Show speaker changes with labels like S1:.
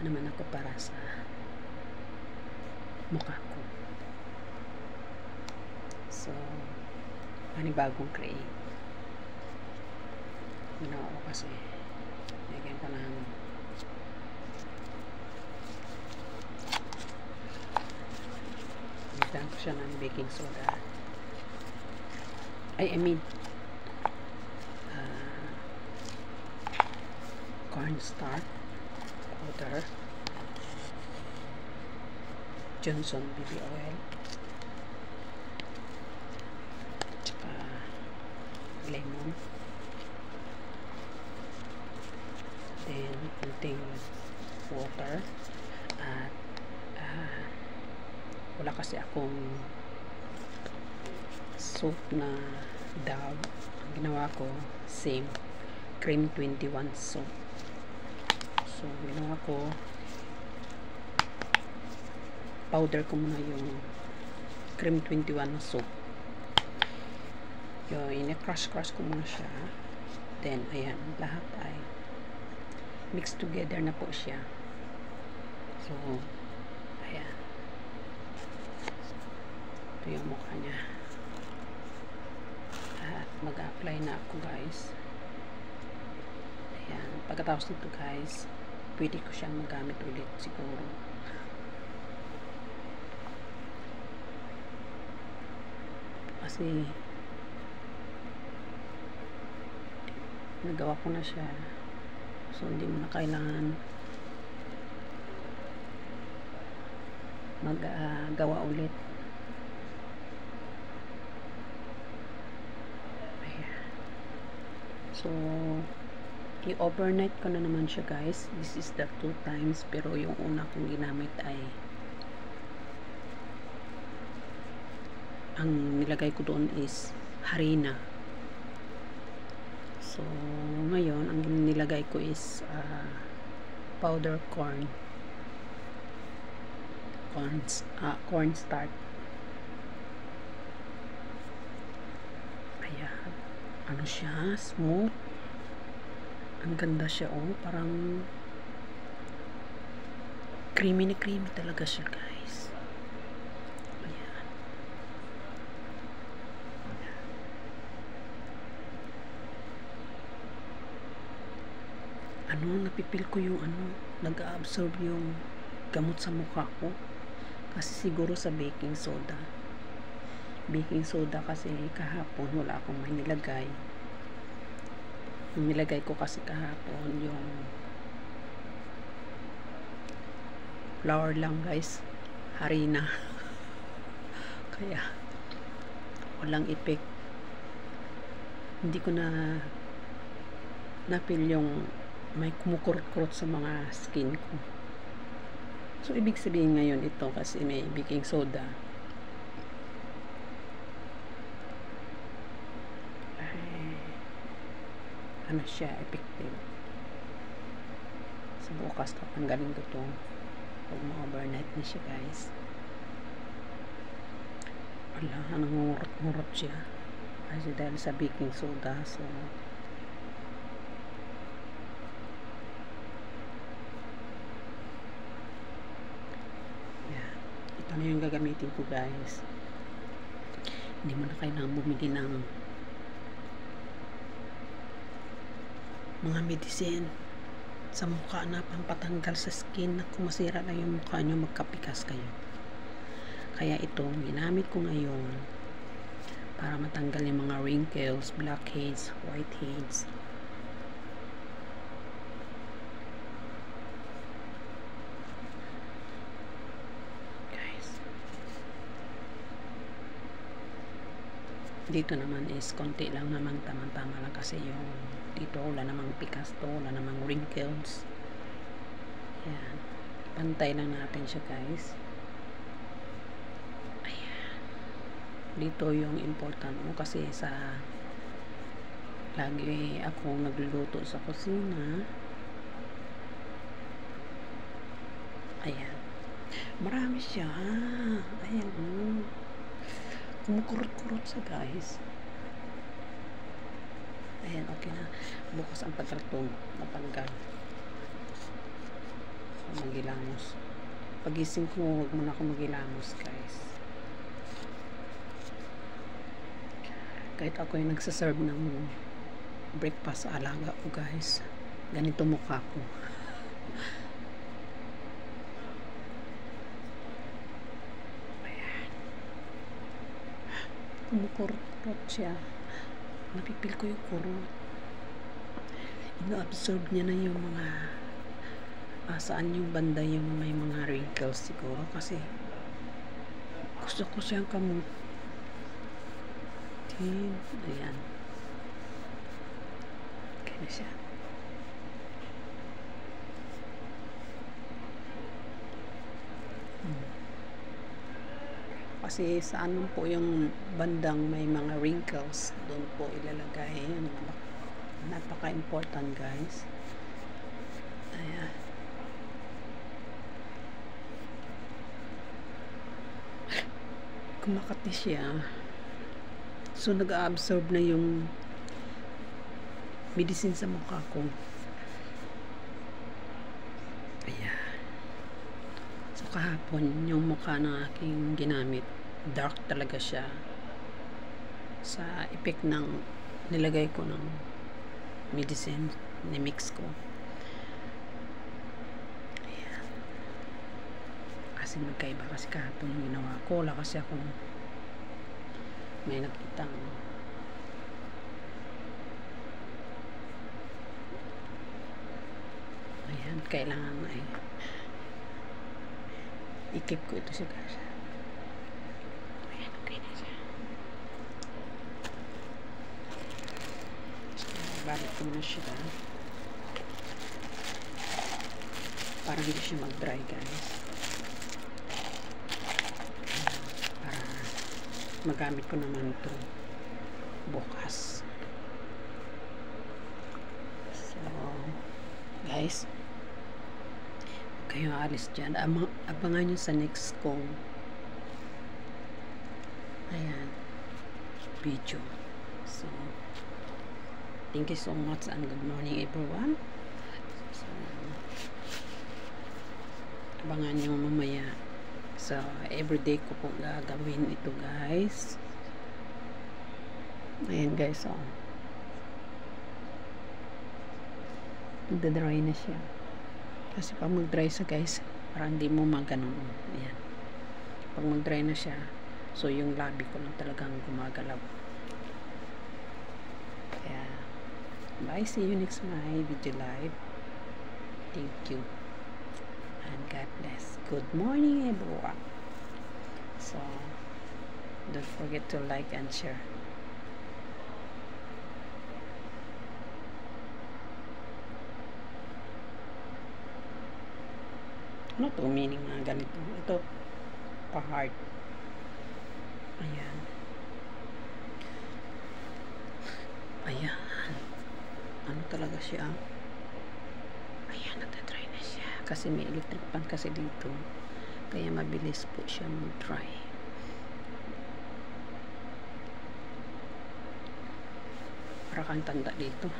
S1: naman ako para sa mukha ko. So, panibagong create. Ginawa ko kasi lagyan ko ng lagyan ko siya ng baking soda. I mean cornstarch powder, Johnson baby oil, tsaka lemon, then kunting water, at wala kasi akong soap na Dove. Ang ginawa ko same cream 21 soap. So ginawa ko, powder ko muna yung cream 21 na soap. Yung ina-crush ko muna siya. Then ayan, lahat ay mix together na po siya. So ayan, ito yung mukha niya. At mag-apply na ako, guys. Ayan, pagkatapos nito, guys, pwede ko siyang magamit ulit siguro. Kasi nagawa ko na siya. So, hindi mo na kailangan maggawa ulit. Ayan. So, i-overnight ko na naman siya, guys. This is the 2 times. Pero yung una kong ginamit ay ang nilagay ko doon is harina. So, ngayon, ang nilagay ko is powder cornstarch. Ayan. Ano siya? Smooth. Ang ganda siya, oh. Parang creamy na creamy talaga siya, guys. Ayan. Napipil ko yung nag-absorb yung gamot sa mukha ko. Kasi siguro sa baking soda. Baking soda kasi kahapon wala akong may nilagay. Nilagay ko kasi kahapon yung flour lang, guys. Harina. Kaya walang effect. Hindi ko na napil yung may kumukurot-kurot sa mga skin ko. So, ibig sabihin ngayon ito kasi may baking soda. Ay, ano siya, effective. Sa bukas, tatanggalin ko ito. Pag ma-overnight na siya, guys. Wala, nangungurot-ngurot siya. Kasi dahil sa baking soda, so ano yung gagamitin ko, guys. Hindi mo na kailangan bumili ng mga medicine sa mukha na pampatanggal sa skin na kung masira na yung mukha nyo, magkapikas kayo. Kaya ito, ginamit ko ngayon para matanggal yung mga wrinkles, blackheads, whiteheads. Dito naman is konti lang naman, tamang-tama lang kasi yung dito wala namang pikas to, wala namang wrinkles. Ayan, pantay lang natin siya, guys. Ayan, dito yung important mo kasi sa lagi ako nagluluto sa kusina. Ayan, marami siya. Ayan, kumukurot-kurot sa, guys. Ayan, okay na. Bukas ang pagkartong natanggal. So, maghilamos. Pagising ko, huwag muna ako maghilamos, guys. Kahit ako yung nagsaserve ng breakfast sa alaga ko, guys. Ganito mukha ko. Ayan. Kumukurot-kurot siya. Napipil ko yung kurot. Ino-absorb niya na yung mga saan yung banda yung may mga wrinkles siguro kasi gusto ko siyang kamutin. Ayan. Okay na siya. Kasi sa ano po yung bandang may mga wrinkles, doon po ilalagay. Napaka-important, guys. Ayan. Kumakati siya. So, nag-absorb na yung medicine sa mukha ko. Ayan. So, kahapon, yung mukha ng aking ginamit, dark talaga siya. Sa effect ng nilagay ko ng medicine, ni-mix ko. Ayan. Kasi magkaiba kasi kahapon yung ginawa ko. Wala kasi akong may nakitang ayan, kailangan ay i-keep ko ito siya, guys. Ayan, okay na siya. Balik ko na siya para hindi siya mag-dry, guys. Para magamit ko naman ito bukas. So, guys, kayo alis dyan. Abangan nyo sa next kong ayan, video. So, thank you so much and good morning, everyone. So, abangan nyo mamaya. So, everyday ko po gagawin ito, guys. Ayan, guys. Oh. Nagda-dry na siya. Kasi pag mag-dry siya, guys, parang hindi mo maganon. Ayan. Pag mag-dry na siya, so yung labi ko lang talagang gumagalaw. Kaya, bye. See you next my video live. Thank you. And God bless. Good morning, everyone. So, don't forget to like and share. Ano to meaning nga ganito? Ito, pa-heart. Ayan. Ayan. Ano talaga siya? Ayan, nagda-dry na siya. Kasi may electric fan kasi dito. Kaya mabilis po siya mag-dry. Para kang tanda dito.